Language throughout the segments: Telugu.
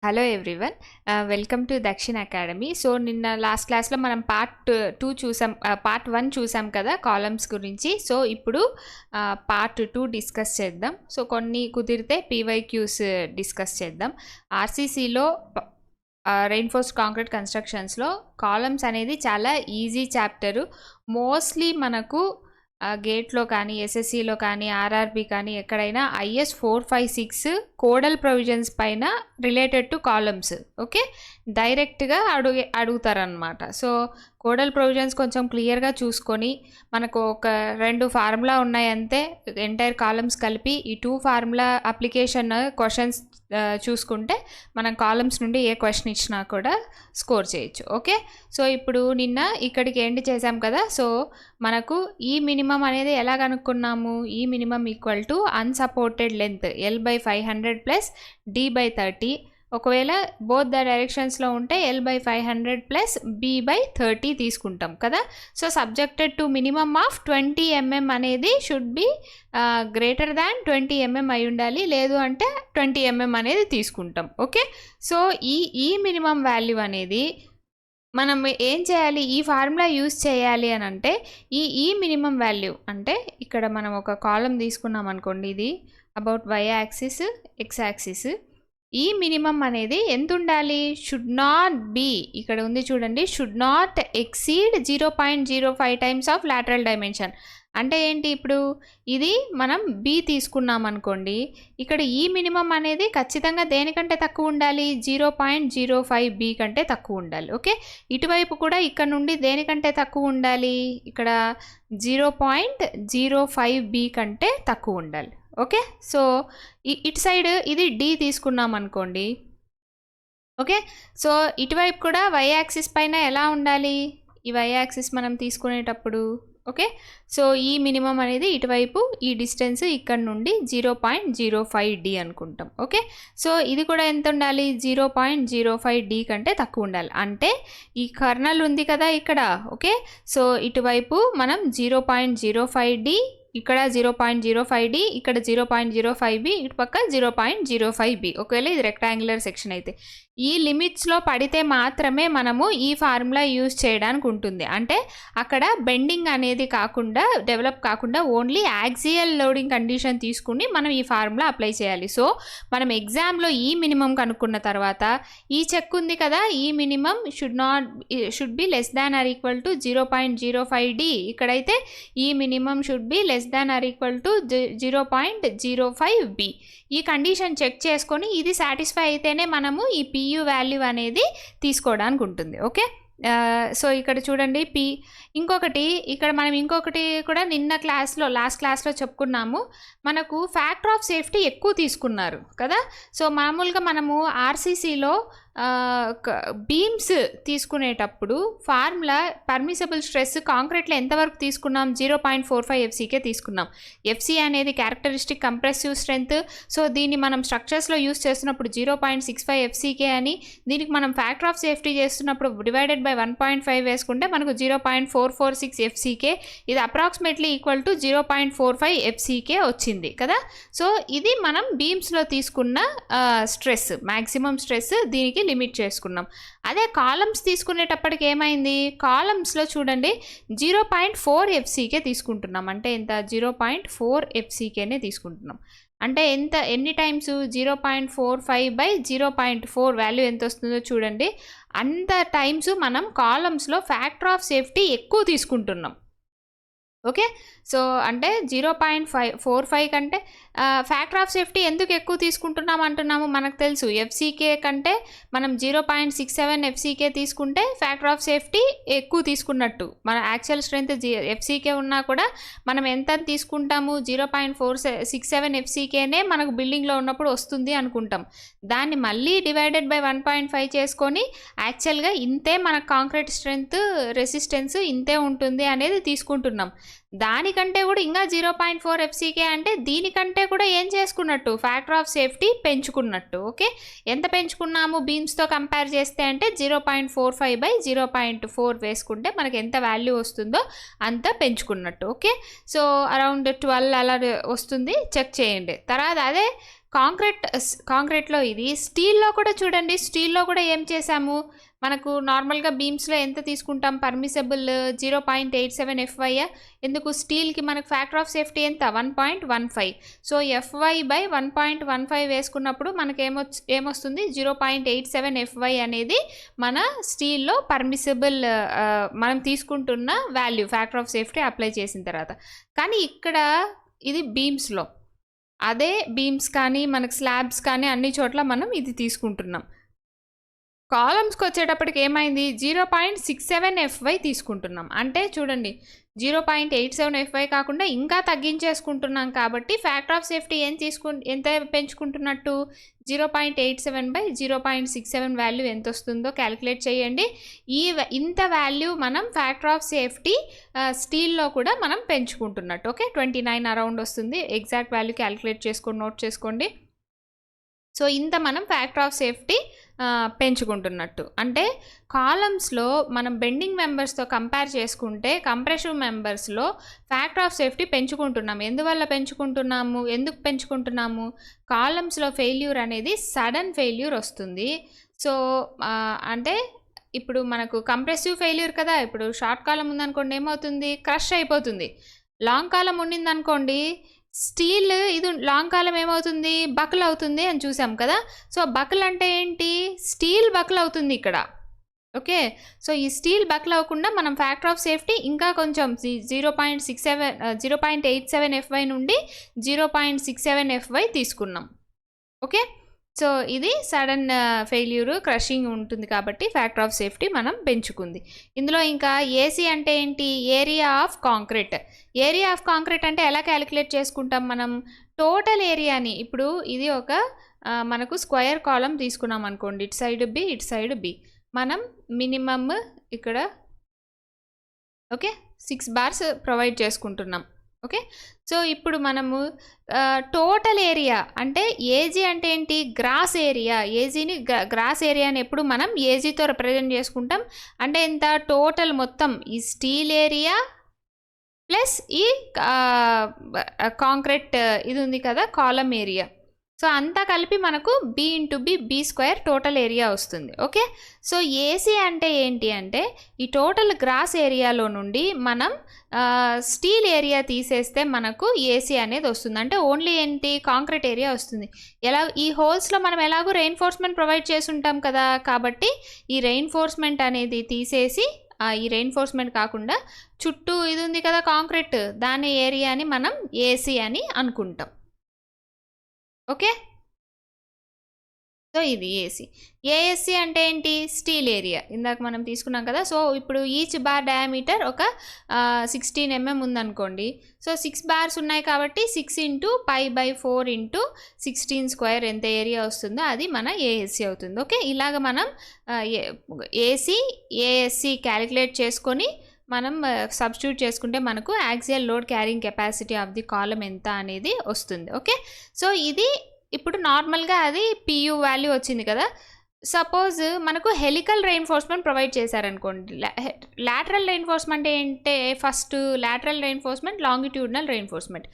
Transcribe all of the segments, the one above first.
Hello everyone. వెల్కమ్ టు దక్షిణ అకాడమీ. సో నిన్న లాస్ట్ క్లాస్లో మనం పార్ట్ 2 చూసాం. పార్ట్ 1 చూసాం కదా కాలమ్స్ గురించి. సో ఇప్పుడు పార్ట్ 2 డిస్కస్ చేద్దాం. సో కొన్ని కుదిరితే పీవైక్యూస్ డిస్కస్ చేద్దాం. ఆర్సీసీలో రెయిన్ఫోర్స్డ్ కాంక్రీట్ కన్స్ట్రక్షన్స్లో కాలమ్స్ అనేది చాలా ఈజీ చాప్టరు. మోస్ట్లీ మనకు గేట్లో కానీ ఎస్ఎస్సిలో కానీ ఆర్ఆర్బి కానీ ఎక్కడైనా ఐఎస్ 456 కోడల్ ప్రొవిజన్స్ పైన రిలేటెడ్ టు కాలమ్స్ ఓకే డైరెక్ట్గా అడుగుతారనమాట. సో కోడల్ ప్రొవిజన్స్ కొంచెం క్లియర్గా చూసుకొని మనకు ఒక 2 ఫార్ములా ఉన్నాయి అంతే, ఎంటైర్ కాలమ్స్ కలిపి ఈ 2 ఫార్ములా అప్లికేషన్ క్వశ్చన్స్ చూసుకుంటే మనం కాలమ్స్ నుండి ఏ క్వశ్చన్ ఇచ్చినా కూడా స్కోర్ చేయొచ్చు. ఓకే, సో ఇప్పుడు నిన్న ఇక్కడికి ఎండ్ చేసాం కదా. సో మనకు ఈ మినిమం అనేది ఎలా కనుక్కున్నాము? ఈ minimum equal to unsupported length L/500 plus D/30. ఒకవేళ బోత్ ద డైరెక్షన్స్లో ఉంటే L/500 ప్లస్ B/30 తీసుకుంటాం కదా. So subjected to minimum of 20 mm అనేది should be greater than 20 mm అయి ఉండాలి, లేదు అంటే 20 mm అనేది తీసుకుంటాం. ఓకే, సో ఈ మినిమం వాల్యూ అనేది మనం ఏం చేయాలి? ఈ ఫార్ములా యూజ్ చేయాలి అని అంటే ఈ మినిమం వాల్యూ అంటే ఇక్కడ మనం ఒక కాలం తీసుకున్నాం అనుకోండి, ఇది about y axis x axis. ఈ మినిమం అనేది ఎంత ఉండాలి? షుడ్ నాట్ బి, ఇక్కడ ఉంది చూడండి, should not exceed 0.05 times of lateral dimension. అంటే ఏంటి? ఇప్పుడు ఇది మనం బి తీసుకున్నాం అనుకోండి, ఇక్కడ ఈ మినిమం అనేది ఖచ్చితంగా దేనికంటే తక్కువ ఉండాలి? 0.05 బి కంటే తక్కువ ఉండాలి. ఓకే, ఇటువైపు కూడా ఇక్కడ నుండి దేనికంటే తక్కువ ఉండాలి? ఇక్కడ 0.05 బి కంటే తక్కువ ఉండాలి. ఓకే, సో ఇటు సైడ్ ఇది డి తీసుకున్నాం అనుకోండి. ఓకే, సో ఇటువైపు కూడా వై యాక్సిస్ పైన ఎలా ఉండాలి? ఈ వై యాక్సిస్ మనం తీసుకునేటప్పుడు ఓకే, సో ఈ మినిమం అనేది ఇటువైపు ఈ డిస్టెన్స్ ఇక్కడ నుండి 0.05 డి అనుకుంటాం. ఓకే, సో ఇది కూడా ఎంత ఉండాలి? 0.05 డి కంటే తక్కువ ఉండాలి. అంటే ఈ కర్నల్ ఉంది కదా ఇక్కడ. ఓకే, సో ఇటువైపు మనం 0.05 డి, ఇక్కడ 0.05 డి, ఇక్కడ 0.05 బి, ఇటు పక్క 0.05 బి. ఒకవేళ ఇది రెక్టాంగులర్ సెక్షన్ అయితే ఈ లిమిట్స్లో పడితే మాత్రమే మనము ఈ ఫార్ములా యూజ్ చేయడానికి ఉంటుంది. అంటే అక్కడ బెండింగ్ అనేది కాకుండా, డెవలప్ కాకుండా ఓన్లీ యాక్సియల్ లోడింగ్ కండిషన్ తీసుకుని మనం ఈ ఫార్ములా అప్లై చేయాలి. సో మనం ఎగ్జామ్లో ఈ మినిమం కనుక్కున్న తర్వాత ఈ చెక్ ఉంది కదా, ఈ minimum should be less than or equal to 0.05 D. ఇక్కడైతే ఈ minimum should be less than or equal to 0.05 B. ఈ కండిషన్ చెక్ చేసుకొని ఇది సాటిస్ఫై అయితేనే మనము ఈ పియు వాల్యూ అనేది తీసుకోవడానికి ఉంటుంది. ఓకే, సో ఇక్కడ చూడండి ఇంకొకటి ఇక్కడ మనం ఇంకొకటి కూడా నిన్న క్లాస్లో, లాస్ట్ క్లాస్లో చెప్పుకున్నాము. మనకు ఫ్యాక్టర్ ఆఫ్ సేఫ్టీ ఎక్కువ తీసుకున్నారు కదా. సో మామూలుగా మనము ఆర్సీసీలో బీమ్స్ తీసుకునేటప్పుడు ఫార్ములా పర్మిసబుల్ స్ట్రెస్ కాంక్రీట్లో ఎంతవరకు తీసుకున్నాం? 0.45 ఎఫ్సీకే తీసుకున్నాం. ఎఫ్సీ అనేది క్యారెక్టరిస్టిక్ కంప్రెసివ్ స్ట్రెంత్. సో దీన్ని మనం స్ట్రక్చర్స్లో యూస్ చేస్తున్నప్పుడు 0.65 ఎఫ్సీకే అని, దీనికి మనం ఫ్యాక్టర్ ఆఫ్ సేఫ్టీ చేస్తున్నప్పుడు డివైడెడ్ బై 1.5 వేసుకుంటే మనకు 0.446 ఎఫ్సీకే. ఇది అప్రాక్సిమేట్లీ ఈక్వల్ టు 0.45 ఎఫ్సీకే వచ్చింది కదా. సో ఇది మనం బీమ్స్లో తీసుకున్న స్ట్రెస్, మ్యాక్సిమం స్ట్రెస్, దీనికి లిమిట్ చేసుకున్నాం. అదే కాలమ్స్ తీసుకునేటప్పటికి ఏమైంది? కాలమ్స్లో చూడండి 0.4 ఎఫ్సీకే తీసుకుంటున్నాం. అంటే ఎంత? 0.4 ఎఫ్సీకేనే తీసుకుంటున్నాం. అంటే ఎన్ని టైమ్స్? 0.45 బై 0.4 వాల్యూ ఎంత వస్తుందో చూడండి. అంత టైమ్స్ మనం కాలమ్స్లో ఫ్యాక్టర్ ఆఫ్ సేఫ్టీ ఎక్కువ తీసుకుంటున్నాం. ఓకే, సో అంటే 0.45 కంటే ఫ్యాక్టర్ ఆఫ్ సేఫ్టీ ఎందుకు ఎక్కువ తీసుకుంటున్నాం అంటున్నాము? మనకు తెలుసు ఎఫ్సీకే కంటే మనం 0.67 ఎఫ్సీకే తీసుకుంటే ఫ్యాక్టర్ ఆఫ్ సేఫ్టీ ఎక్కువ తీసుకున్నట్టు. మన యాక్చువల్ స్ట్రెంత్ ఎఫ్సీకే ఉన్నా కూడా మనం ఎంత తీసుకుంటాము? 0.467 ఎఫ్సీకేనే మనకు బిల్డింగ్లో ఉన్నప్పుడు వస్తుంది అనుకుంటాం. దాన్ని మళ్ళీ డివైడెడ్ బై 1.5 చేసుకొని యాక్చువల్గా ఇంతే మన కాంక్రీట్ స్ట్రెంత్, రెసిస్టెన్స్ ఇంతే ఉంటుంది అనేది తీసుకుంటున్నాం. దానికంటే కూడా ఇంకా 0.4 FCK అంటే దీనికంటే కూడా ఏం చేసుకున్నట్టు, ఫ్యాక్టర్ ఆఫ్ సేఫ్టీ పెంచుకున్నట్టు. ఓకే, ఎంత పెంచుకున్నాము బీమ్స్తో కంపేర్ చేస్తే అంటే 0.45/0.4 వేసుకుంటే మనకి ఎంత వాల్యూ వస్తుందో అంత పెంచుకున్నట్టు. ఓకే, సో అరౌండ్ 12 అలా వస్తుంది, చెక్ చేయండి. తర్వాత అదే కాంక్రీట్లో ఇది స్టీల్లో కూడా చూడండి. స్టీల్లో కూడా ఏం చేసాము, మనకు నార్మల్గా బీమ్స్లో ఎంత తీసుకుంటాం పర్మిసబుల్ 0.87 FY. ఎందుకు, స్టీల్కి మనకు ఫ్యాక్టర్ ఆఫ్ సేఫ్టీ ఎంత 1.15. సో FY/1.15 వేసుకున్నప్పుడు మనకు ఏమొస్తుంది 0.87 FY అనేది మన స్టీల్లో పర్మిసబుల్ మనం తీసుకుంటున్న value factor of safety apply చేసిన తర్వాత. కానీ ఇక్కడ ఇది బీమ్స్లో, అదే బీమ్స్ కానీ మనకు స్లాబ్స్ కానీ అన్ని చోట్ల మనం ఇది తీసుకుంటున్నాం. కాలమ్స్కి వచ్చేటప్పటికి ఏమైంది 0.67 FY తీసుకుంటున్నాం. అంటే చూడండి 0.87 FY కాకుండా ఇంకా తగ్గించేసుకుంటున్నాం. కాబట్టి ఫ్యాక్టర్ ఆఫ్ సేఫ్టీ ఎంత పెంచుకుంటున్నట్టు 0.87/0.67 వాల్యూ ఎంత వస్తుందో క్యాలిక్యులేట్ చేయండి. ఇంత వాల్యూ మనం ఫ్యాక్టర్ ఆఫ్ సేఫ్టీ స్టీల్లో కూడా మనం పెంచుకుంటున్నట్టు. ఓకే, 29 అరౌండ్ వస్తుంది. ఎగ్జాక్ట్ వాల్యూ క్యాలిక్యులేట్ చేసుకొని నోట్ చేసుకోండి. సో ఇంత మనం ఫ్యాక్టర్ ఆఫ్ సేఫ్టీ పెంచుకుంటున్నట్టు. అంటే కాలమ్స్లో మనం బెండింగ్ మెంబర్స్తో కంపేర్ చేసుకుంటే కంప్రెసివ్ మెంబర్స్లో ఫ్యాక్టర్ ఆఫ్ సేఫ్టీ పెంచుకుంటున్నాము. ఎందుకు పెంచుకుంటున్నాము, కాలమ్స్లో ఫెయిల్యూర్ అనేది సడన్ ఫెయిల్యూర్ వస్తుంది. సో అంటే ఇప్పుడు మనకు కంప్రెసివ్ ఫెయిల్యూర్ కదా, ఇప్పుడు షార్ట్ కాలం ఉందనుకోండి ఏమవుతుంది, క్రష్ అయిపోతుంది. లాంగ్ కాలం ఉండిందనుకోండి స్టీల్ ఇది లాంగ్ కాలం ఏమవుతుంది, బకుల్ అవుతుంది అని చూసాం కదా. సో బకుల్ అంటే ఏంటి, స్టీల్ బకుల్ అవుతుంది ఇక్కడ. ఓకే, సో ఈ స్టీల్ బకుల్ అవ్వకుండా మనం ఫ్యాక్టర్ ఆఫ్ సేఫ్టీ ఇంకా కొంచెం 0.87 FY నుండి 0.67 FY తీసుకున్నాం. ఓకే, సో ఇది సడన్ ఫెయిల్యూరు క్రషింగ్ ఉంటుంది కాబట్టి ఫ్యాక్టర్ ఆఫ్ సేఫ్టీ మనం పెంచుకుంది. ఇందులో ఇంకా ఏసీ అంటే ఏంటి, area of concrete. Area of concrete అంటే ఎలా క్యాలిక్యులేట్ చేసుకుంటాం మనం, టోటల్ ఏరియాని. ఇప్పుడు ఇది ఒక మనకు స్క్వేర్ కాలం తీసుకున్నాం అనుకోండి, ఇటు సైడ్ బి ఇటు సైడ్ బి. మనం మినిమమ్ ఇక్కడ ఓకే 6 bars ప్రొవైడ్ చేసుకుంటున్నాం. ఓకే, సో ఇప్పుడు మనము టోటల్ ఏరియా అంటే ఏజీ అంటే ఏంటి, గ్రాస్ ఏరియా. గ్రాస్ ఏరియాని ఎప్పుడు మనం ఏజీతో రిప్రజెంట్ చేసుకుంటాం. అంటే ఎంత, టోటల్ మొత్తం ఈ స్టీల్ ఏరియా ప్లస్ ఈ కాంక్రీట్ ఇది ఉంది కదా కాలం ఏరియా. సో అంతా కలిపి మనకు B/B టోటల్ ఏరియా వస్తుంది. ఓకే, సో ఏసీ అంటే ఏంటి అంటే ఈ టోటల్ గ్రాస్ ఏరియాలో నుండి మనం స్టీల్ ఏరియా తీసేస్తే మనకు ఏసీ అనేది వస్తుంది. అంటే ఓన్లీ ఏంటి, కాంక్రీట్ ఏరియా వస్తుంది. ఈ హోల్స్లో మనం ఎలాగో రెయిన్ఫోర్స్మెంట్ ప్రొవైడ్ చేసి ఉంటాం కదా, కాబట్టి ఈ రెయిన్ఫోర్స్మెంట్ అనేది తీసేసి ఈ రెయిన్ఫోర్స్మెంట్ కాకుండా చుట్టూ ఇది ఉంది కదా కాంక్రీట్, దాని ఏరియాని మనం ఏసీ అని అనుకుంటాం. ఓకే, సో ఇది ఏసీ. ఏఎస్సీ అంటే ఏంటి, స్టీల్ ఏరియా ఇందాక మనం తీసుకున్నాం కదా. సో ఇప్పుడు ఈచ్ బార్ డయామీటర్ ఒక 16 mm ఉందనుకోండి. సో 6 bars ఉన్నాయి కాబట్టి 6 × π/4 × 16² ఎంత ఏరియా వస్తుందో అది మన ఏఎస్సీ అవుతుంది. ఓకే, ఇలాగ మనం ఏసీ ఏఎస్సీ క్యాలిక్యులేట్ చేసుకొని మనం సబ్స్టిట్యూట్ చేసుకుంటే మనకు axial load carrying capacity of the column ఎంత అనేది వస్తుంది. ఓకే, సో ఇది ఇప్పుడు నార్మల్గా అది PU వాల్యూ వచ్చింది కదా. సపోజ్ మనకు హెలికల్ రెయిన్ఫోర్స్మెంట్ ప్రొవైడ్ చేశారనుకోండి. లాటరల్ రెయిన్ఫోర్స్మెంట్ ఏంటంటే first lateral reinforcement, longitudinal reinforcement.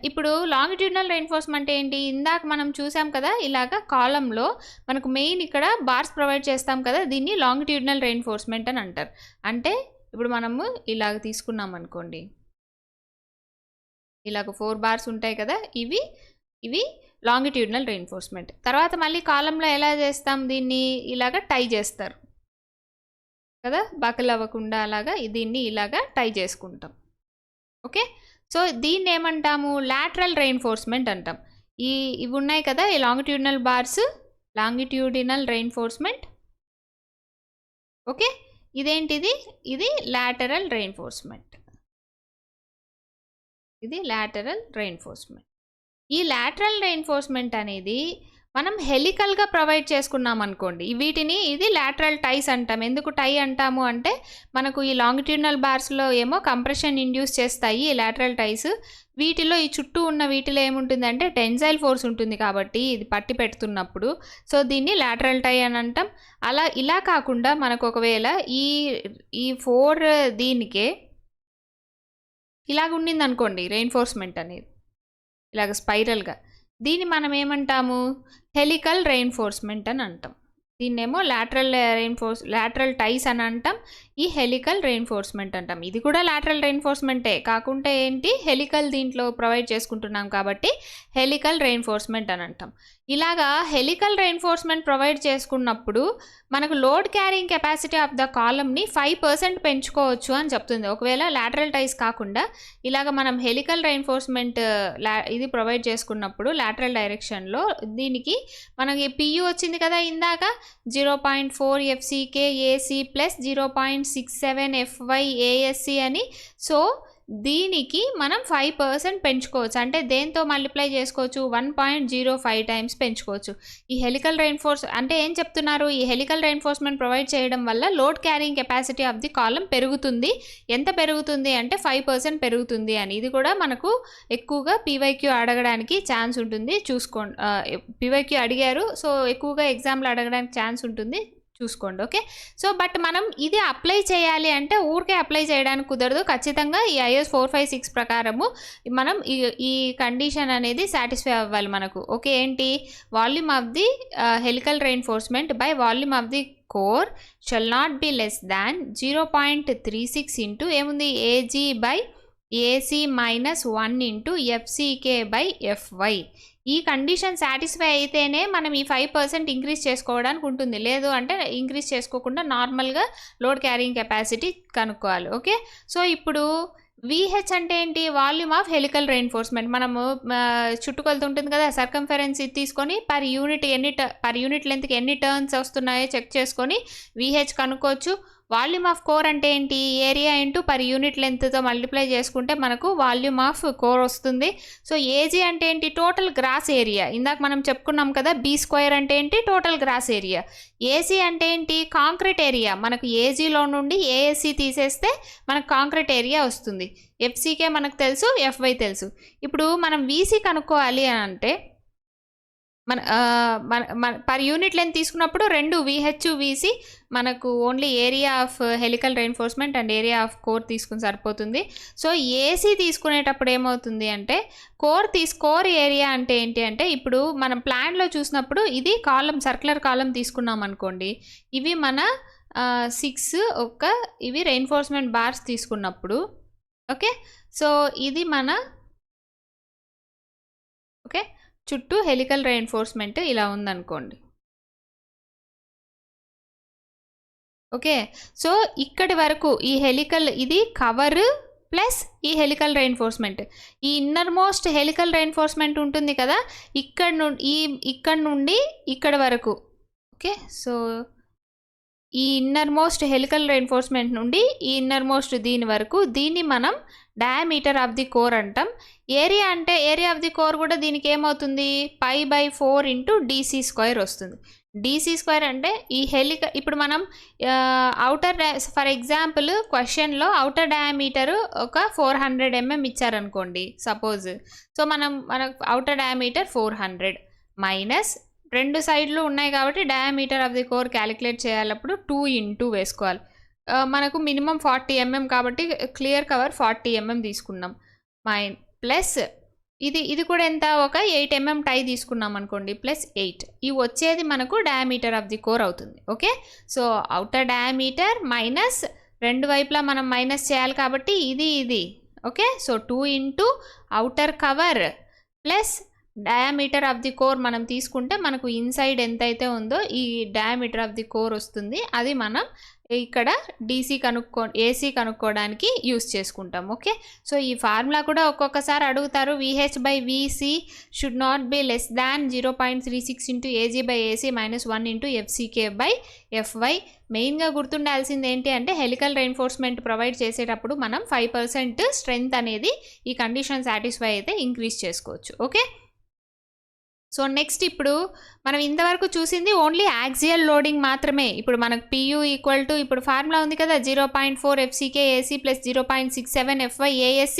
ఇప్పుడు లాంగిట్యూడినల్ రెయిన్ఫోర్స్మెంట్ ఏంటి, ఇందాక మనం చూసాం కదా ఇలాగ కాలంలో మనకు మెయిన్ ఇక్కడ బార్స్ ప్రొవైడ్ చేస్తాం కదా, దీన్ని లాంగిట్యూడినల్ రెయిన్ఫోర్స్మెంట్ అని అంటారు. అంటే ఇప్పుడు మనము ఇలాగ తీసుకున్నాం అనుకోండి, ఇలాగ 4 bars ఉంటాయి కదా, ఇవి లాంగిట్యూడినల్ రెయిన్ఫోర్స్మెంట్. తర్వాత మళ్ళీ కాలంలో ఎలా చేస్తాం, దీన్ని ఇలాగ టై చేస్తారు కదా, బకల్ అవ్వకుండా అలాగా దీన్ని ఇలాగ టై చేసుకుంటాం. ఓకే, సో దీన్ని ఏమంటాము, లాటరల్ రెయిన్ఫోర్స్మెంట్ అంటాం. ఇవి ఉన్నాయి కదా ఈ longitudinal bars, longitudinal reinforcement. Okay, ఇదేంటిది, ఇది లాటరల్ రెయిన్ఫోర్స్మెంట్. ఇది లాటరల్ రెయిన్ఫోర్స్మెంట్. ఈ లాటరల్ రెయిన్ఫోర్స్మెంట్ అనేది మనం హెలికల్గా ప్రొవైడ్ చేసుకున్నాం అనుకోండి, వీటిని ఇది లాటరల్ టైస్ అంటాం. ఎందుకు టై అంటాము అంటే మనకు ఈ లాంగిట్యూడినల్ బార్స్లో ఏమో కంప్రెషన్ ఇండ్యూస్ చేస్తాయి ఈ లాటరల్ టైస్. వీటిలో ఈ చుట్టూ ఉన్న వీటిలో ఏముంటుందంటే టెన్సైల్ ఫోర్స్ ఉంటుంది కాబట్టి ఇది పట్టి పెడుతున్నప్పుడు, సో దీన్ని లాటరల్ టై అని అంటాం. ఇలా కాకుండా మనకు ఒకవేళ ఈ 4 దీనికే ఇలాగ ఉండింది అనుకోండి రెయిన్ఫోర్స్మెంట్ అనేది, ఇలాగ స్పైరల్గా, దీన్ని మనం ఏమంటాము హెలికల్ రెయిన్ఫోర్స్మెంట్ అని అంటాం. దీన్నేమో లాటరల్ టైస్ అని అంటాం, ఈ హెలికల్ రెయిన్ఫోర్స్మెంట్ అంటాం. ఇది కూడా లాటరల్ రెయిన్ఫోర్స్మెంటే, కాకుంటే ఏంటి హెలికల్ దీంట్లో ప్రొవైడ్ చేసుకుంటున్నాం కాబట్టి హెలికల్ రెయిన్ఫోర్స్మెంట్ అని అంటాం. ఇలాగా హెలికల్ రెయిన్ఫోర్స్మెంట్ ప్రొవైడ్ చేసుకున్నప్పుడు మనకు load carrying capacity of the కాలమ్ని 5% పెంచుకోవచ్చు అని చెప్తుంది. ఒకవేళ లాటరల్ టైస్ కాకుండా ఇలాగ మనం హెలికల్ రెయిన్ఫోర్స్మెంట్ ఇది ప్రొవైడ్ చేసుకున్నప్పుడు లాటరల్ డైరెక్షన్లో దీనికి మనకి పియు వచ్చింది కదా ఇందాక 0.4 FCK AC plus 0.67 FY ASC అని. సో దీనికి మనం 5% పెంచుకోవచ్చు. అంటే దేంతో మల్టిప్లై చేసుకోవచ్చు 1.05 టైమ్స్ పెంచుకోవచ్చు. ఈ హెలికల్ రెయిన్ఫోర్స్ అంటే ఏం చెప్తున్నారు, ఈ హెలికల్ రెయిన్ఫోర్స్మెంట్ ప్రొవైడ్ చేయడం వల్ల load carrying capacity of the column పెరుగుతుంది. ఎంత పెరుగుతుంది అంటే 5% పెరుగుతుంది అని. ఇది కూడా మనకు ఎక్కువగా PYQ అడగడానికి ఛాన్స్ ఉంటుంది, చూసుకోండి. PYQ అడిగారు, సో ఎక్కువగా ఎగ్జామ్లో అడగడానికి ఛాన్స్ ఉంటుంది, చూసుకోండి. ఓకే, సో బట్ మనం ఇది అప్లై చేయాలి అంటే ఊరికే అప్లై చేయడానికి కుదరదు. ఖచ్చితంగా ఈ IS 456 ప్రకారము మనం ఈ కండిషన్ అనేది సాటిస్ఫై అవ్వాలి మనకు. ఓకే, ఏంటి volume of the helical reinforcement by volume of the core shall not be less than 0.36 into ఏముంది AG by AC minus 1 into FCK by FY. ఈ కండిషన్ సాటిస్ఫై అయితేనే మనం ఈ 5% ఇంక్రీజ్ చేసుకోవడానికి ఉంటుంది. లేదు అంటే ఇంక్రీజ్ చేసుకోకుండా నార్మల్గా లోడ్ క్యారింగ్ కెపాసిటీ కనుక్కోవాలి. ఓకే, సో ఇప్పుడు VH అంటే ఏంటి వాల్యూమ్ ఆఫ్ హెలికల్ రెయిన్ఫోర్స్మెంట్. మనము చుట్టుకొలత ఉంటుంది కదా, సర్కంఫరెన్స్ తీసుకొని పర్ యూనిట్ లెంత్కి ఎన్ని టర్న్స్ వస్తున్నాయో చెక్ చేసుకొని VH కనుక్కోవచ్చు. వాల్యూమ్ ఆఫ్ కోర్ అంటే ఏంటి ఏరియా ఇంటూ పర్ యూనిట్ లెంత్తో మల్టిప్లై చేసుకుంటే మనకు వాల్యూమ్ ఆఫ్ కోర్ వస్తుంది. సో AG అంటే ఏంటి టోటల్ గ్రాస్ ఏరియా. ఇందాక మనం చెప్పుకున్నాం కదా B² అంటే ఏంటి టోటల్ గ్రాస్ ఏరియా. AC అంటే ఏంటి కాంక్రీట్ ఏరియా. మనకు AGలో నుండి ASC తీసేస్తే మనకు కాంక్రీట్ ఏరియా వస్తుంది. FCK మనకు తెలుసు, FY తెలుసు. ఇప్పుడు మనం VC కనుక్కోవాలి అని అంటే మన పర్ యూనిట్ లెంత్ తీసుకున్నప్పుడు రెండు VH VC మనకు only area of helical reinforcement and area of core తీసుకుని సరిపోతుంది. సో AC తీసుకునేటప్పుడు ఏమవుతుంది అంటే కోర్ ఏరియా అంటే ఏంటి అంటే ఇప్పుడు మనం ప్లాన్లో చూసినప్పుడు ఇది కాలం సర్క్యులర్ కాలం తీసుకున్నాం అనుకోండి, ఇవి మన 6 ఇవి రెయిన్ఫోర్స్మెంట్ బార్స్ తీసుకున్నప్పుడు. ఓకే, సో ఇది మన చుట్టూ హెలికల్ రెయిన్ఫోర్స్మెంట్ ఇలా ఉందనుకోండి. ఓకే, సో ఇక్కడి వరకు ఈ హెలికల్ ఇది కవర్ ప్లస్ ఈ హెలికల్ రెయిన్ఫోర్స్మెంట్, ఈ ఇన్నర్ మోస్ట్ హెలికల్ రెయిన్ఫోర్స్మెంట్ ఉంటుంది కదా ఇక్కడ నుండి ఇక్కడ వరకు. ఓకే, సో ఈ ఇన్నర్ మోస్ట్ హెలికల్ రెయిన్ఫోర్స్మెంట్ నుండి ఈ ఇన్నర్ మోస్ట్ దీని వరకు, దీన్ని మనం డయామీటర్ ఆఫ్ ది కోర్ అంటాం. ఏరియా అంటే ఏరియా ఆఫ్ ది కోర్ కూడా దీనికి ఏమవుతుంది π/4 ఇంటూ DC² వస్తుంది. DC² అంటే ఈ ఇప్పుడు మనం ఫర్ ఎగ్జాంపుల్ క్వశ్చన్లో అవుటర్ డయామీటర్ ఒక 400 mm ఇచ్చారనుకోండి సపోజ్. సో మనకు అవుటర్ డయామీటర్ 400 మైనస్ రెండు సైడ్లు ఉన్నాయి కాబట్టి diameter of the core calculate చేయాలప్పుడు 2 ఇంటూ వేసుకోవాలి. మనకు మినిమం 40 mm కాబట్టి క్లియర్ కవర్ 40 mm తీసుకున్నాం. ప్లస్ ఇది కూడా ఎంత ఒక 8 mm టై తీసుకున్నాం అనుకోండి ప్లస్ 8, ఇవి వచ్చేది మనకు డయామీటర్ ఆఫ్ ది కోర్ అవుతుంది. Okay, so outer diameter minus రెండు వైపులా మనం మైనస్ చేయాలి కాబట్టి ఇది. Okay, so 2 into outer cover plus diameter of the core మనం తీసుకుంటే మనకు ఇన్సైడ్ ఎంతైతే ఉందో ఈ డయామీటర్ ఆఫ్ ది కోర్ వస్తుంది. అది మనం ఇక్కడ AC కనుక్కోవడానికి యూస్ చేసుకుంటాం. ఓకే, సో ఈ ఫార్ములా కూడా ఒక్కొక్కసారి అడుగుతారు. VH/VC should not be less than 0.36 into AG/AC minus 1 into FCK/FY. మెయిన్గా గుర్తుండాల్సింది ఏంటి అంటే హెలికల్ రెయిన్ఫోర్స్మెంట్ ప్రొవైడ్ చేసేటప్పుడు మనం 5% స్ట్రెంగ్త్ అనేది ఈ కండిషన్ సాటిస్ఫై అయితే ఇంక్రీజ్ చేసుకోవచ్చు. ఓకే, సో నెక్స్ట్ ఇప్పుడు మనం ఇంతవరకు చూసింది ఓన్లీ యాక్సియల్ లోడింగ్ మాత్రమే. ఇప్పుడు మనకు PU ఈక్వల్ టు ఇప్పుడు ఫార్ములా ఉంది కదా 0.4 FCK AC plus 0.67 FY ASC,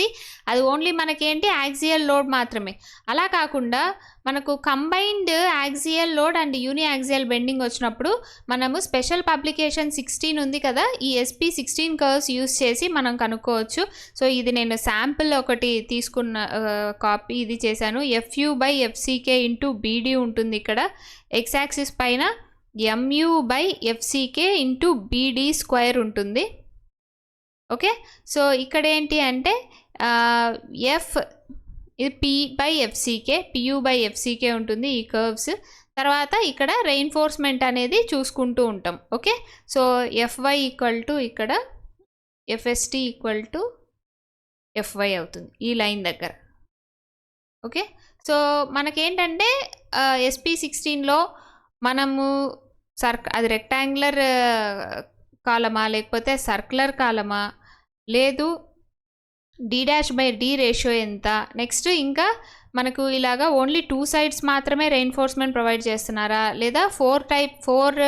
అది ఓన్లీ మనకేంటి యాక్సియల్ లోడ్ మాత్రమే. అలా కాకుండా మనకు combined axial load and uni axial bending వచ్చినప్పుడు మనము స్పెషల్ పబ్లికేషన్ 16 ఉంది కదా, ఈ SP16 కర్వ్స్ యూస్ చేసి మనం కనుక్కోవచ్చు. సో ఇది నేను శాంపిల్ ఒకటి తీసుకున్న కాపీ ఇది చేశాను. FU/FCK ఇంటూ BD ఉంటుంది ఇక్కడ, ఎక్స్ యాక్సిస్ పైన MU/FCK ఇంటూ BD స్క్వేర్ ఉంటుంది. ఓకే, సో ఇక్కడ ఏంటి అంటే ఇది P/FCK, PU/FCK ఉంటుంది ఈ కర్వ్స్. తర్వాత ఇక్కడ రెయిన్ఫోర్స్మెంట్ అనేది చూసుకుంటూ ఉంటాం. Okay, so FY equal to ఇక్కడ FST ఈక్వల్ టు FY అవుతుంది ఈ లైన్ దగ్గర. ఓకే, సో మనకేంటంటే SP16లో మనము అది రెక్టాంగులర్ కాలమా లేకపోతే సర్క్యులర్ కాలమా, లేదు D'/D రేషియో ఎంత, నెక్స్ట్ ఇంకా మనకు ఇలాగా ఓన్లీ 2 సైడ్స్ మాత్రమే రెయిన్ఫోర్స్మెంట్ ప్రొవైడ్ చేస్తున్నారా, లేదా 4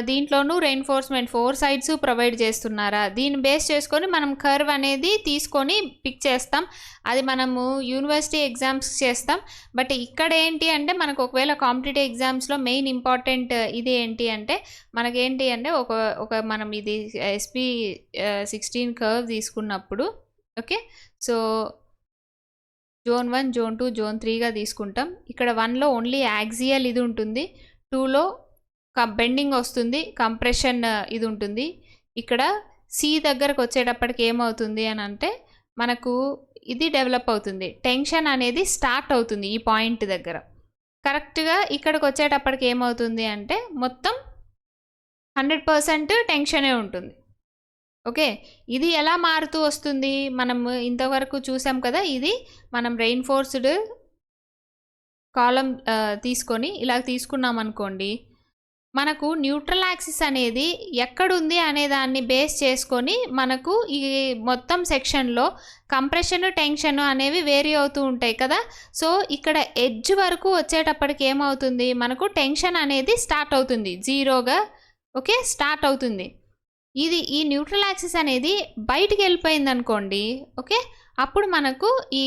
దీంట్లోనూ రెయిన్ఫోర్స్మెంట్ 4 సైడ్స్ ప్రొవైడ్ చేస్తున్నారా, దీన్ని బేస్ చేసుకొని మనం కర్వ్ అనేది తీసుకొని పిక్ చేస్తాం. అది మనము యూనివర్సిటీ ఎగ్జామ్స్ చేస్తాం. బట్ ఇక్కడ ఏంటి అంటే మనకు ఒకవేళ కాంపిటేటివ్ ఎగ్జామ్స్లో మెయిన్ ఇంపార్టెంట్ ఇది ఏంటి అంటే మనకేంటి అంటే ఒక మనం ఇది SP16 కర్వ్ తీసుకున్నప్పుడు, okay, so zone 1, zone 2, zone 3గా తీసుకుంటాం. ఇక్కడ 1లో ఓన్లీ యాక్సియల్ ఇది ఉంటుంది, 2లో బెండింగ్ వస్తుంది, కంప్రెషన్ ఇది ఉంటుంది. ఇక్కడ C దగ్గరకు వచ్చేటప్పటికి ఏమవుతుంది అని అంటే మనకు ఇది డెవలప్ అవుతుంది, టెన్షన్ అనేది స్టార్ట్ అవుతుంది ఈ పాయింట్ దగ్గర. కరెక్ట్గా ఇక్కడికి వచ్చేటప్పటికి ఏమవుతుంది అంటే మొత్తం 100% టెన్షనే ఉంటుంది. ఓకే, ఇది ఎలా మారుతూ వస్తుంది మనం ఇంతవరకు చూసాం కదా, ఇది మనం రెయిన్ఫోర్స్డ్ కాలం తీసుకొని ఇలా తీసుకున్నాం అనుకోండి, మనకు న్యూట్రల్ యాక్సిస్ అనేది ఎక్కడుంది అనే దాన్ని బేస్ చేసుకొని మనకు ఈ మొత్తం సెక్షన్లో కంప్రెషన్ టెన్షన్ అనేవి వేరీ అవుతూ ఉంటాయి కదా. సో ఇక్కడ ఎడ్జ్ వరకు వచ్చేటప్పటికి ఏమవుతుంది, మనకు టెన్షన్ అనేది స్టార్ట్ అవుతుంది జీరోగా. ఓకే, స్టార్ట్ అవుతుంది. ఈ న్యూట్రల్ యాక్సిస్ అనేది బయటికి వెళ్ళిపోయింది అనుకోండి, ఓకే, అప్పుడు మనకు ఈ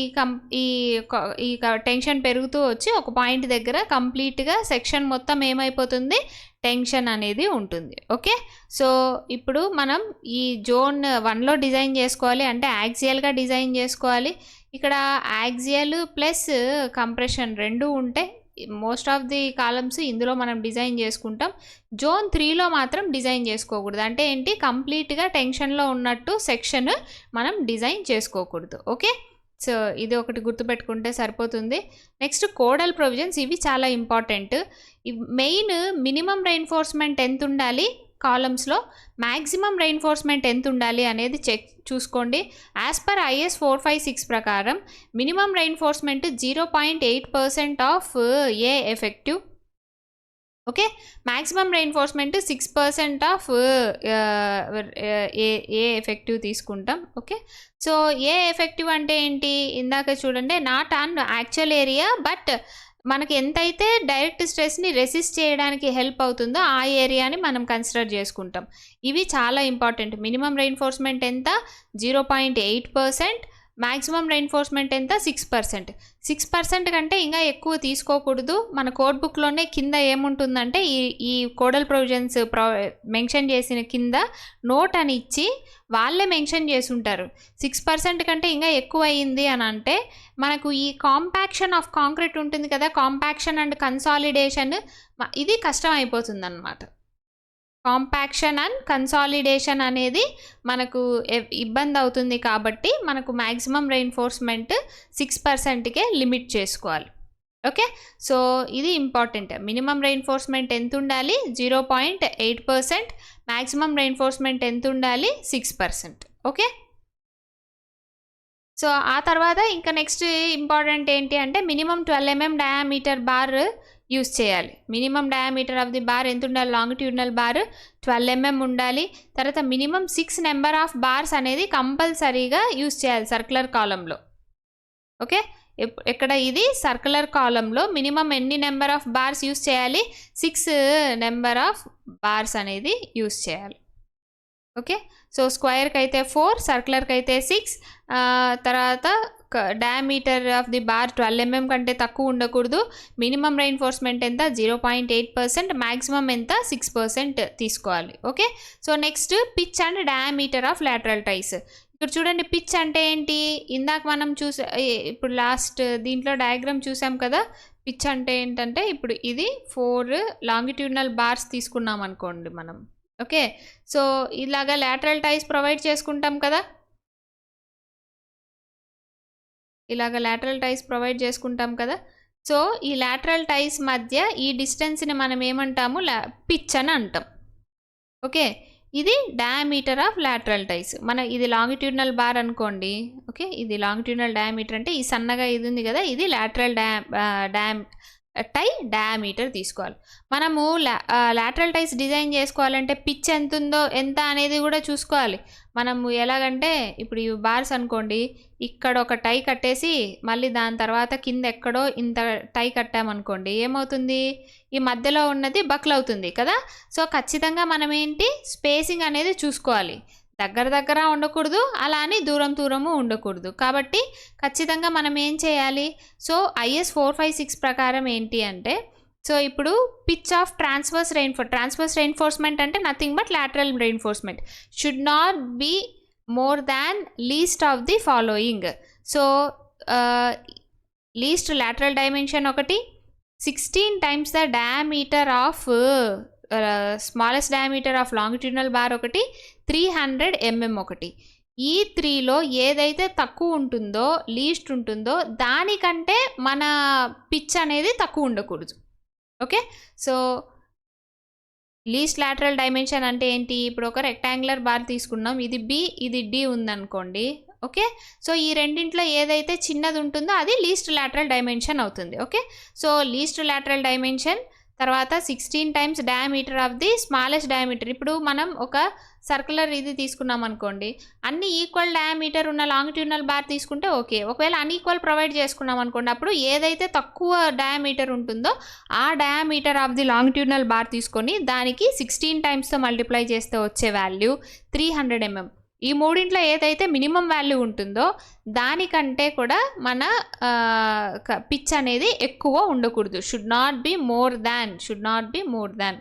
టెన్షన్ పెరుగుతూ వచ్చి ఒక పాయింట్ దగ్గర కంప్లీట్గా సెక్షన్ మొత్తం ఏమైపోతుంది, టెన్షన్ అనేది ఉంటుంది. ఓకే, సో ఇప్పుడు మనం ఈ జోన్ 1లో డిజైన్ చేసుకోవాలి అంటే యాక్సియల్గా డిజైన్ చేసుకోవాలి. ఇక్కడ యాక్సియల్ ప్లస్ కంప్రెషన్ రెండు ఉంటే మోస్ట్ ఆఫ్ ది కాలమ్స్ ఇందులో మనం డిజైన్ చేసుకుంటాం. జోన్ 3లో మాత్రం డిజైన్ చేసుకోకూడదు. అంటే ఏంటి, కంప్లీట్గా టెన్షన్లో ఉన్నట్టు సెక్షన్ మనం డిజైన్ చేసుకోకూడదు. ఓకే, సో ఇది ఒకటి గుర్తుపెట్టుకుంటే సరిపోతుంది. నెక్స్ట్ కోడల్ ప్రొవిజన్స్, ఇవి చాలా ఇంపార్టెంట్. మెయిన్ మినిమం రెయిన్ఫోర్స్మెంట్ ఎంత ఉండాలి కాలమ్స్లో, మ్యాక్సిమం రెయిన్ఫోర్స్మెంట్ ఎంత ఉండాలి అనేది చూసుకోండి. యాజ్ పర్ IS 456 ప్రకారం minimum reinforcement 0.8% of A effective. Okay, maximum reinforcement 6% of A effective తీసుకుంటాం. ఓకే, సో ఏ ఎఫెక్టివ్ అంటే ఏంటి, ఇందాక చూడండి, not on actual area but మనకి ఎంతైతే డైరెక్ట్ స్ట్రెస్ని రెసిస్ట్ చేయడానికి హెల్ప్ అవుతుందో ఆ ఏరియాని మనం కన్సిడర్ చేసుకుంటాం. ఇవి చాలా ఇంపార్టెంట్. మినిమం రెయిన్ఫోర్స్మెంట్ ఎంత, 0.8%, మ్యాక్సిమం రెయిన్ఫోర్స్మెంట్ ఎంత, 6%. 6% కంటే ఇంకా ఎక్కువ తీసుకోకూడదు. మన కోడ్ బుక్లోనే కింద ఏముంటుందంటే ఈ కోడల్ ప్రొవిజన్స్ మెన్షన్ చేసిన కింద నోట్ అని ఇచ్చి వాళ్ళే మెన్షన్ చేసి ఉంటారు. 6% కంటే ఇంకా ఎక్కువ అయ్యింది అని అంటే మనకు ఈ కాంపాక్షన్ ఆఫ్ కాంక్రీట్ ఉంటుంది కదా, కాంపాక్షన్ అండ్ కన్సాలిడేషన్, ఇది కష్టం అయిపోతుంది అన్నమాట. కాంపాక్షన్ అండ్ కన్సాలిడేషన్ అనేది మనకు ఇబ్బంది అవుతుంది కాబట్టి మనకు మ్యాక్సిమం రెయిన్ఫోర్స్మెంట్ 6%కే లిమిట్ చేసుకోవాలి. ఓకే, సో ఇది ఇంపార్టెంట్. మినిమం రెయిన్ఫోర్స్మెంట్ ఎంత ఉండాలి, 0.8%, మ్యాక్సిమం రెయిన్ఫోర్స్మెంట్ ఎంత ఉండాలి, 6%. ఓకే, సో ఆ తర్వాత ఇంకా నెక్స్ట్ ఇంపార్టెంట్ ఏంటి అంటే minimum 12 mm diameter bar use చేయాలి. Minimum diameter of the bar ఎంత ఉండాలి, లాంగిట్యూడినల్ బార్ 12 mm ఉండాలి. తర్వాత మినిమం 6 నెంబర్ ఆఫ్ బార్స్ అనేది కంపల్సరీగా యూస్ చేయాలి సర్క్యులర్ కాలంలో. ఓకే, ఇక్కడ ఇది సర్క్యులర్ కాలంలో మినిమం ఎన్ని నెంబర్ ఆఫ్ బార్స్ యూస్ చేయాలి, 6 నెంబర్ ఆఫ్ బార్స్ అనేది యూస్ చేయాలి. ఓకే, సో స్క్వేర్కి అయితే 4, సర్క్యులర్కి అయితే 6, తర్వాత diameter of the bar 12 mm కంటే తక్కువ ఉండకూడదు. మినిమం రెయిన్ఫోర్స్మెంట్ ఎంత 0.8%, మ్యాక్సిమం ఎంత 6% తీసుకోవాలి. Okay, so next pitch and diameter of lateral ties. ఇక్కడ చూడండి పిచ్ అంటే ఏంటి, ఇందాక మనం ఇప్పుడు లాస్ట్ దీంట్లో డయాగ్రామ్ చూసాం కదా. పిచ్ అంటే ఏంటంటే ఇప్పుడు ఇది 4 లాంగిట్యూడినల్ బార్స్ తీసుకున్నాం అనుకోండి మనం. ఓకే, సో ఇలాగా లాటరల్ టైస్ ప్రొవైడ్ చేసుకుంటాం కదా, ఇలాగ లాటరల్ టైస్ ప్రొవైడ్ చేసుకుంటాం కదా. సో ఈ లాటరల్ టైస్ మధ్య ఈ డిస్టెన్స్ని మనం ఏమంటాము, పిచ్ అని అంటాం. ఓకే, ఇది డయామీటర్ ఆఫ్ లాటరల్ టైస్. ఇది లాంగిట్యూడినల్ బార్ అనుకోండి. ఓకే, ఇది లాంగిట్యూడినల్ డయామీటర్ అంటే ఈ సన్నగా ఇది ఉంది కదా, ఇది లాటరల్ టై డయామీటర్ తీసుకోవాలి. మనము లాటరల్ టైస్ డిజైన్ చేసుకోవాలంటే పిచ్ ఎంత అనేది కూడా చూసుకోవాలి. మనము ఎలాగంటే ఇప్పుడు ఈ బార్స్ అనుకోండి, ఇక్కడ ఒక టై కట్టేసి మళ్ళీ దాని తర్వాత కింద ఎక్కడో ఇంత టై కట్టామనుకోండి, ఏమవుతుంది, ఈ మధ్యలో ఉన్నది బక్ల్ అవుతుంది కదా. సో ఖచ్చితంగా మనం ఏంటి స్పేసింగ్ అనేది చూసుకోవాలి. దగ్గర ఉండకూడదు, అలా అని దూరము ఉండకూడదు. కాబట్టి ఖచ్చితంగా మనం ఏం చేయాలి, సో IS 456 ప్రకారం ఏంటి అంటే, సో ఇప్పుడు పిచ్ ఆఫ్ ట్రాన్స్వర్స్ రెయిన్ఫోర్స్మెంట్ అంటే nothing but lateral reinforcement should not be more than least of the following. So least lateral dimension ఒకటి, 16 times the diameter of smallest diameter of longitudinal bar ఒకటి, 300 mm ఒకటి. ఈ 3లో ఏదైతే తక్కువ ఉంటుందో, లీస్ట్ ఉంటుందో, దానికంటే మన పిచ్ అనేది తక్కువ ఉండకూడదు. Okay, so least lateral dimension అంటే ఏంటి, ఇప్పుడు ఒక రెక్టాంగులర్ బార్ తీసుకున్నాం, ఇది B ఇది D ఉందనుకోండి. ఓకే, సో ఈ రెండింట్లో ఏదైతే చిన్నది ఉంటుందో అది లీస్ట్ లాటరల్ డైమెన్షన్ అవుతుంది. Okay, so least lateral dimension తర్వాత 16 times diameter of the smallest diameter. ఇప్పుడు మనం ఒక సర్క్యులర్ ఇది తీసుకున్నాం అనుకోండి, అన్ని ఈక్వల్ డయామీటర్ ఉన్న లాంగిట్యూడినల్ బార్ తీసుకుంటే ఓకే. ఒకవేళ అన్ఈక్వల్ ప్రొవైడ్ చేసుకున్నాం అనుకోండి, అప్పుడు ఏదైతే తక్కువ డయామీటర్ ఉంటుందో ఆ diameter of the longitudinal bar తీసుకొని దానికి 16 timesతో మల్టిప్లై చేస్తే వచ్చే వాల్యూ 300 mm. ఈ మూడింట్లో ఏదైతే మినిమం వాల్యూ ఉంటుందో దానికంటే కూడా మన పిచ్ అనేది ఎక్కువ ఉండకూడదు. షుడ్ నాట్ బి మోర్ దాన్.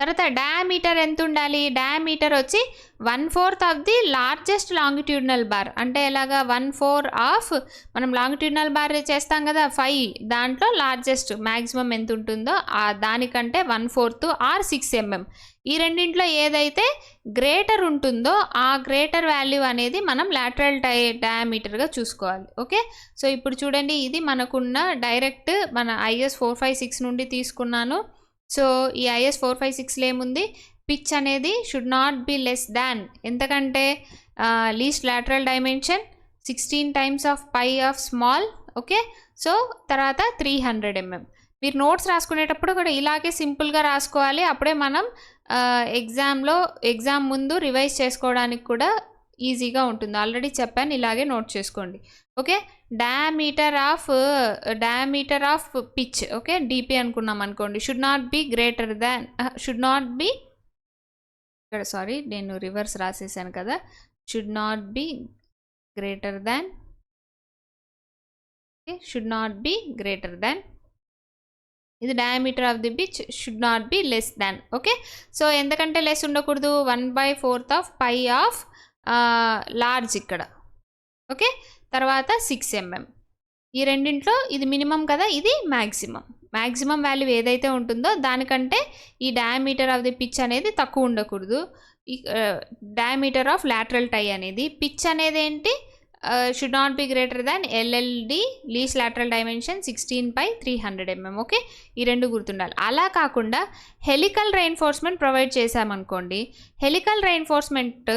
తర్వాత డయామీటర్ ఎంత ఉండాలి, డయామీటర్ వచ్చి 1/4 of the largest longitudinal bar. అంటే ఎలాగా 1/4 ఆఫ్ మనం లాంగిట్యూడినల్ బార్ చేస్తాం కదా 5, దాంట్లో లార్జెస్ట్ మ్యాక్సిమం ఎంత ఉంటుందో దానికంటే 1/4 ఆర్ 6 mm. ఈ రెండింట్లో ఏదైతే గ్రేటర్ ఉంటుందో ఆ గ్రేటర్ వాల్యూ అనేది మనం లాటరల్ డయామీటర్గా చూసుకోవాలి. ఓకే, సో ఇప్పుడు చూడండి, ఇది మనకున్న డైరెక్ట్ మన IS 456 నుండి తీసుకున్నాను. సో ఈ IS 456లో ఏముంది, పిచ్ అనేది should not be less than ఎంతకంటే least lateral dimension 16 times of phi of small. Okay, so తర్వాత 300 mm. మీరు నోట్స్ రాసుకునేటప్పుడు కూడా ఇలాగే సింపుల్గా రాసుకోవాలి. అప్పుడే మనం ఎగ్జామ్ ముందు రివైజ్ చేసుకోవడానికి కూడా ఈజీగా ఉంటుంది. ఆల్రెడీ చెప్పాను, ఇలాగే నోట్ చేసుకోండి. Okay, diameter of pitch. Okay, DP అనుకున్నాం అనుకోండి, షుడ్ నాట్ బి ఇక్కడ సారీ నేను రివర్స్ రాసేసాను కదా, should not be greater than, should not be greater than, ఇది diameter of the pitch should not be less than. Okay, so ఎందుకంటే లెస్ ఉండకూడదు, 1/4 ఆఫ్ పై ఆఫ్ లార్జ్ ఇక్కడ. ఓకే, తర్వాత 6 mm. ఈ రెండింట్లో ఇది మినిమం కదా, ఇది మ్యాక్సిమం వాల్యూ ఏదైతే ఉంటుందో దానికంటే ఈ డయామీటర్ ఆఫ్ ది పిచ్ అనేది తక్కువ ఉండకూడదు. ఈ డయామీటర్ ఆఫ్ లాటరల్ టై అనేది, పిచ్ అనేది ఏంటి, should not be greater than LLD least lateral dimension 16/300 mm. Okay, ఈ రెండు గుర్తుండాలి. అలా కాకుండా హెలికల్ రెయిన్ఫోర్స్మెంట్ ప్రొవైడ్ చేసామనుకోండి, హెలికల్ రెయిన్ఫోర్స్మెంట్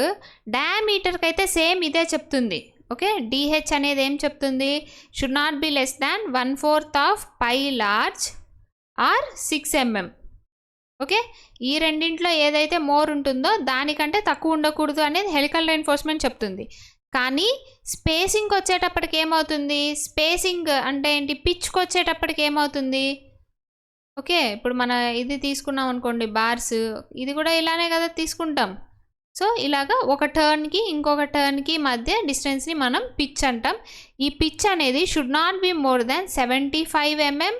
డయామీటర్కి అయితే సేమ్ ఇదే చెప్తుంది. ఓకే, DH అనేది ఏం చెప్తుంది, should not be less than 1/4 of pi large or 6 mm. Okay, ఈ రెండింట్లో ఏదైతే మోర్ ఉంటుందో దానికంటే తక్కువ ఉండకూడదు అనేది హెలికల్ రెయిన్ఫోర్స్మెంట్ చెప్తుంది. కానీ స్పేసింగ్కి వచ్చేటప్పటికి ఏమవుతుంది, స్పేసింగ్ అంటే ఏంటి, పిచ్కి వచ్చేటప్పటికి ఏమవుతుంది, ఓకే ఇప్పుడు మన ఇది తీసుకున్నాం అనుకోండి బార్స్, ఇది కూడా ఇలానే కదా తీసుకుంటాం. సో ఇలాగా ఒక టర్న్కి ఇంకొక టర్న్కి మధ్య డిస్టెన్స్ని మనం పిచ్ అంటాం. ఈ పిచ్ అనేది should not be more than 75 mm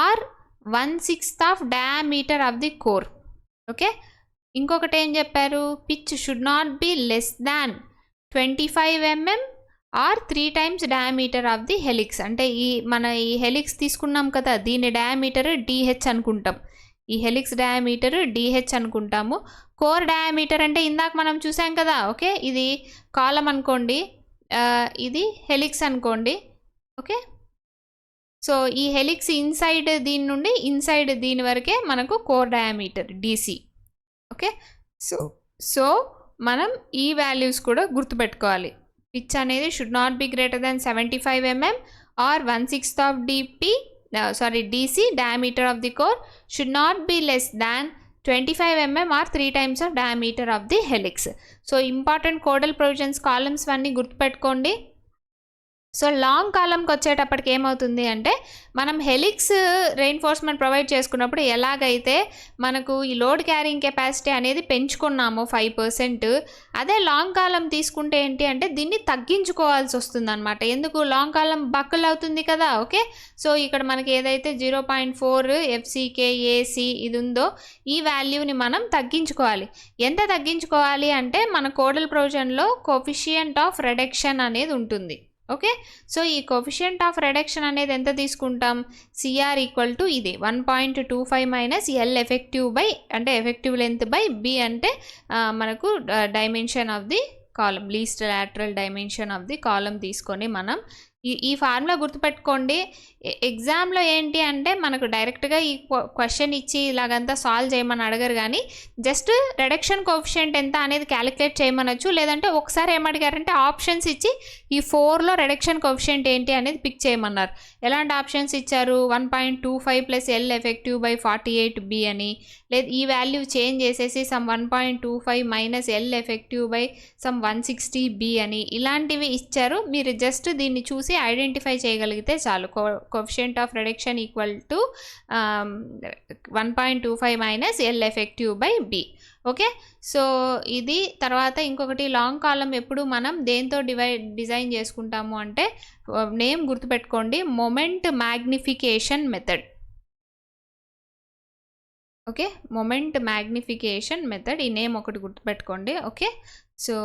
or 1/6 of diameter of the core. Okay, ఇంకొకటి ఏం చెప్పారు, pitch should not be less than 25 mm or 3 times diameter of the helix. అంటే మన ఈ హెలిక్స్ తీసుకున్నాం కదా, దీని డయామీటర్ DH అనుకుంటాం, ఈ హెలిక్స్ డయామీటర్ DH అనుకుంటాము. కోర్ డయామీటర్ అంటే ఇందాక మనం చూసాం కదా, ఓకే ఇది కాలం అనుకోండి, ఇది హెలిక్స్ అనుకోండి. ఓకే, సో ఈ హెలిక్స్ ఇన్సైడ్ దీని నుండి ఇన్సైడ్ దీని వరకే మనకు core diameter DC. Okay, so మనం ఈ వాల్యూస్ కూడా గుర్తుపెట్టుకోవాలి. పిచ్ అనేది should not be greater than 75 mm or 1/6 of DC. Diameter of the core should not be less than 25 mm or 3 times of diameter of the helix. So important codal provisions columns అన్నీ గుర్తుపెట్టుకోండి. సో లాంగ్ కాలంకి వచ్చేటప్పటికి ఏమవుతుంది అంటే, మనం హెలిక్స్ రెయిన్ఫోర్స్మెంట్ ప్రొవైడ్ చేసుకున్నప్పుడు ఎలాగైతే మనకు ఈ లోడ్ క్యారింగ్ కెపాసిటీ అనేది పెంచుకున్నామో 5%, అదే లాంగ్ కాలం తీసుకుంటే ఏంటి అంటే దీన్ని తగ్గించుకోవాల్సి వస్తుంది అనమాట. ఎందుకు, లాంగ్ కాలం బక్కుల్ అవుతుంది కదా. ఓకే, సో ఇక్కడ మనకి ఏదైతే 0.4 FCKAC ఇది ఉందో ఈ వాల్యూని మనం తగ్గించుకోవాలి. ఎంత తగ్గించుకోవాలి అంటే మన కోడల్ ప్రొవిజన్లో కోఫిషియంట్ ఆఫ్ రిడక్షన్ అనేది ఉంటుంది. ఓకే, సో ఈ కోఫిషియంట్ ఆఫ్ రిడక్షన్ అనేది ఎంత తీసుకుంటాం, CR ఈక్వల్ టు ఇది 1.25 మైనస్ L ఎఫెక్టివ్ బై, అంటే ఎఫెక్టివ్ లెంత్ బై B అంటే మనకు dimension of the column, least lateral dimension of the column తీసుకొని మనం ఈ ఫార్ములా గుర్తుపెట్టుకోండి. ఎగ్జామ్లో ఏంటి అంటే మనకు డైరెక్ట్గా ఈ క్వశ్చన్ ఇచ్చి ఇలాగంతా సాల్వ్ చేయమని అడగరు, కానీ జస్ట్ రిడక్షన్ కోఫిషియంట్ ఎంత అనేది క్యాలిక్యులేట్ చేయమనొచ్చు. లేదంటే ఒకసారి ఏమడిగారంటే ఆప్షన్స్ ఇచ్చి ఈ 4లో రిడక్షన్ కోఫిషియంట్ ఏంటి అనేది పిక్ చేయమన్నారు. ఎలాంటి ఆప్షన్స్ ఇచ్చారు, 1.25 plus L effective by 48B అని, లేదు ఈ వాల్యూ చేంజ్ చేసేసి some 1.25 minus L effective by some 160B అని, ఇలాంటివి ఇచ్చారు. మీరు జస్ట్ దీన్ని చూసి ఐడెంటిఫై చేయగలిగితే చాలు. Coefficient of reduction equal to 1.25 minus L effective by B. Okay, so ఇది. తర్వాత ఇంకొకటి, లాంగ్ కాలం ఎప్పుడు మనం దేంతో డిజైన్ చేసుకుంటాము అంటే, నేమ్ గుర్తుపెట్టుకోండి, moment magnification method. Okay, moment magnification method, ఈ నేమ్ ఒకటి గుర్తుపెట్టుకోండి. ఓకే, సో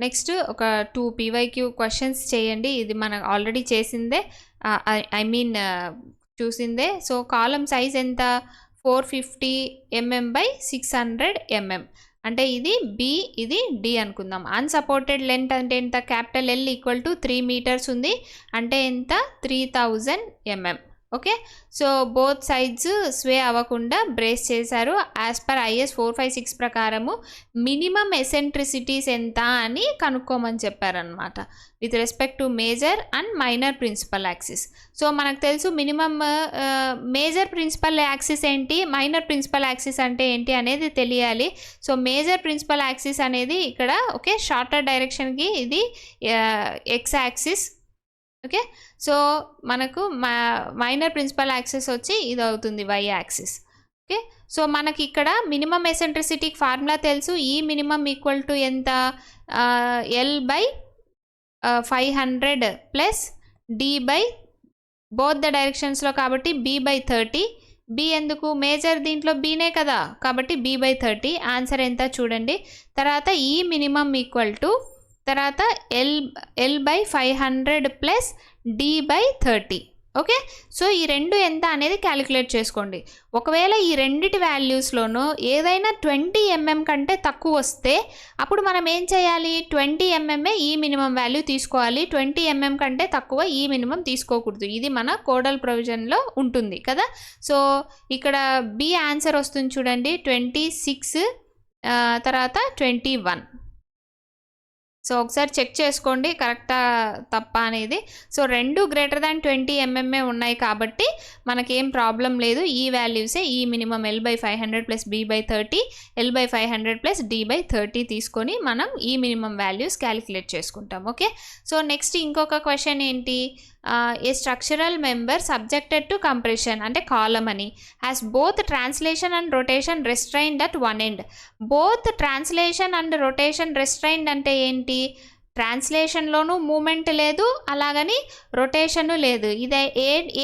నెక్స్ట్ ఒక 2 PYQ క్వశ్చన్స్ చేయండి. ఇది మనం ఆల్రెడీ చేసిందే, చూసిందే. సో కాలం సైజ్ ఎంత, 450 mm బై 600 mm. అంటే ఇది B, ఇది D అనుకుందాం. అన్సపోర్టెడ్ లెంత్ అంటే ఎంత, capital L equal to 3 meters ఉంది, అంటే ఎంత 3000 mm. Okay, so both sides sway అవ్వకుండా బ్రేస్ చేశారు. యాజ్ పర్ IS 456 ప్రకారము మినిమం ఎసెంట్రిసిటీస్ ఎంత అని కనుక్కోమని చెప్పారనమాట, with respect to major and minor principal axis. So మనకు తెలుసు మినిమం మేజర్ ప్రిన్సిపల్ యాక్సిస్ ఏంటి, మైనర్ ప్రిన్సిపల్ యాక్సిస్ అంటే ఏంటి అనేది తెలియాలి. సో మేజర్ ప్రిన్సిపల్ యాక్సిస్ అనేది ఇక్కడ, ఓకే షార్టర్ డైరెక్షన్కి ఇది X యాక్సిస్. ఓకే, సో మనకు మైనర్ ప్రిన్సిపల్ యాక్సిస్ వచ్చి ఇది అవుతుంది Y యాక్సిస్. ఓకే, సో మనకి ఇక్కడ మినిమం ఎసెంట్రిసిటీకి ఫార్ములా తెలుసు, ఈ మినిమం ఈక్వల్ టు ఎంత, L by 500 plus D by both the డైరెక్షన్స్లో కాబట్టి B బై 30. B ఎందుకు, మేజర్ దీంట్లో Bనే కదా, కాబట్టి B బై 30. ఆన్సర్ ఎంత చూడండి. తర్వాత ఈ మినిమం ఈక్వల్ టు, తర్వాత L by 500 plus D by 30. Okay, so ఈ రెండు ఎంత అనేది క్యాలిక్యులేట్ చేసుకోండి. ఒకవేళ ఈ రెండిటి వాల్యూస్లోనూ ఏదైనా 20 mm కంటే తక్కువ వస్తే అప్పుడు మనం ఏం చేయాలి, 20 mm ఈ మినిమం వాల్యూ తీసుకోవాలి, 20 mm కంటే తక్కువ ఈ మినిమం తీసుకోకూడదు. ఇది మన కోడల్ ప్రొవిజన్లో ఉంటుంది కదా. సో ఇక్కడ B ఆన్సర్ వస్తుంది చూడండి, 26, తర్వాత 21. సో ఒకసారి చెక్ చేసుకోండి కరెక్టా తప్ప అనేది. సో 2 గ్రేటర్ దాన్ 20 mm ఉన్నాయి కాబట్టి మనకేం ప్రాబ్లం లేదు. ఈ వాల్యూసే ఈ minimum L/500 plus B/30 L/500 plus D/30 తీసుకొని మనం ఈ మినిమం వాల్యూస్ క్యాలిక్యులేట్ చేసుకుంటాం. ఓకే, సో నెక్స్ట్ ఇంకొక క్వశ్చన్ ఏంటి, a structural member subjected to compression అంటే కాలం అని has both translation and rotation restrained at one end. Both translation and rotation restrained అంటే ఏంటి, ట్రాన్స్లేషన్లోనూ మూమెంట్ లేదు, అలాగని రొటేషను లేదు. ఇది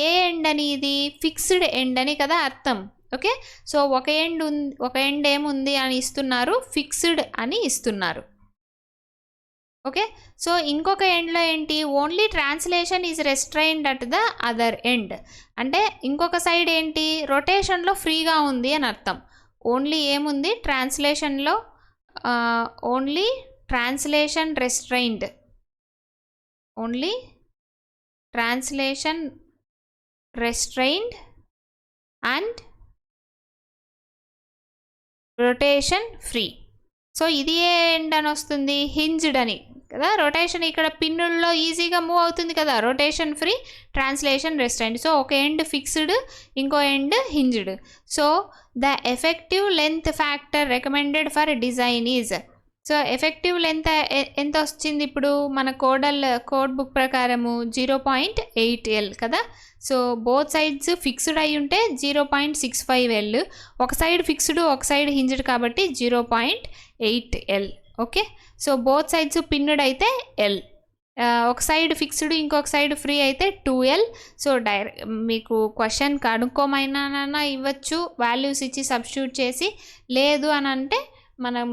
ఏ ఎండ్ అని, ఇది ఫిక్స్డ్ ఎండ్ అని కదా అర్థం. ఓకే, సో ఒక ఎండ్ ఏముంది అని ఇస్తున్నారు, ఫిక్స్డ్ అని ఇస్తున్నారు. ఓకే, సో ఇంకొక ఎండ్లో ఏంటి, only translation is restrained at the other end అంటే ఇంకొక సైడ్ ఏంటి, రొటేషన్లో ఫ్రీగా ఉంది అని అర్థం. ఓన్లీ ఏముంది ట్రాన్స్లేషన్లో, only translation restrained, only translation restrained and rotation free. So ఇది ఏ ఎండ్ అని వస్తుంది, హింజ్డ్ అని కదా. రొటేషన్ ఇక్కడ పిన్నుల్లో ఈజీగా మూవ్ అవుతుంది కదా, రొటేషన్ ఫ్రీ, ట్రాన్స్లేషన్ రెస్ట్రైన్డ్. సో ఒక ఎండ్ ఫిక్స్డ్, ఇంకో end hinged. So the effective length factor recommended for design is, so effective length ఎంత వచ్చింది ఇప్పుడు మన కోడ్ బుక్ ప్రకారము 0.8L కదా. సో బోత్ సైడ్స్ ఫిక్స్డ్ అయి ఉంటే 0.65L, ఒక సైడ్ ఫిక్స్డ్ ఒక సైడ్ హింజ్డ్ కాబట్టి 0.8L. Okay, so both sides pinned అయితే L, ఒక సైడ్ ఫిక్స్డ్ ఇంకొక సైడ్ ఫ్రీ అయితే 2L. సో మీకు క్వశ్చన్ కనుక్కోమైనా ఇవ్వచ్చు, వాల్యూస్ ఇచ్చి సబ్స్టిట్యూట్ చేసి, లేదు అని అంటే మనం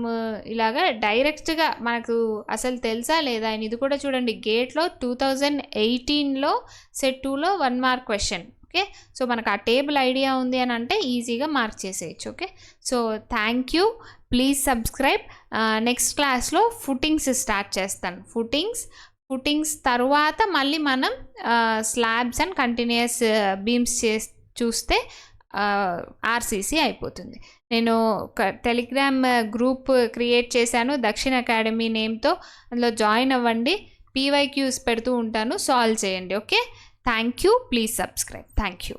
ఇలాగా డైరెక్ట్గా మనకు అసలు తెలుసా లేదా అని. ఇది కూడా చూడండి, గేట్లో 2018లో సెట్ 2లో 1 మార్క్ క్వశ్చన్. ఓకే, సో మనకు ఆ టేబుల్ ఐడియా ఉంది అని అంటే ఈజీగా మార్క్ చేసేయచ్చు. Okay, so thank you, please subscribe. Next క్లాస్లో ఫుటింగ్స్ స్టార్ట్ చేస్తాను. ఫుటింగ్స్ తర్వాత మళ్ళీ మనం స్లాబ్స్ అండ్ కంటిన్యూస్ బీమ్స్ చూస్తే ఆర్సీసీ అయిపోతుంది. నేను ఒక టెలిగ్రామ్ గ్రూప్ క్రియేట్ చేశాను దక్షిణ అకాడమీ నేమ్తో, అందులో జాయిన్ అవ్వండి. PYQs పెడుతూ ఉంటాను, సాల్వ్ చేయండి. Okay, thank you, please subscribe. Thank you.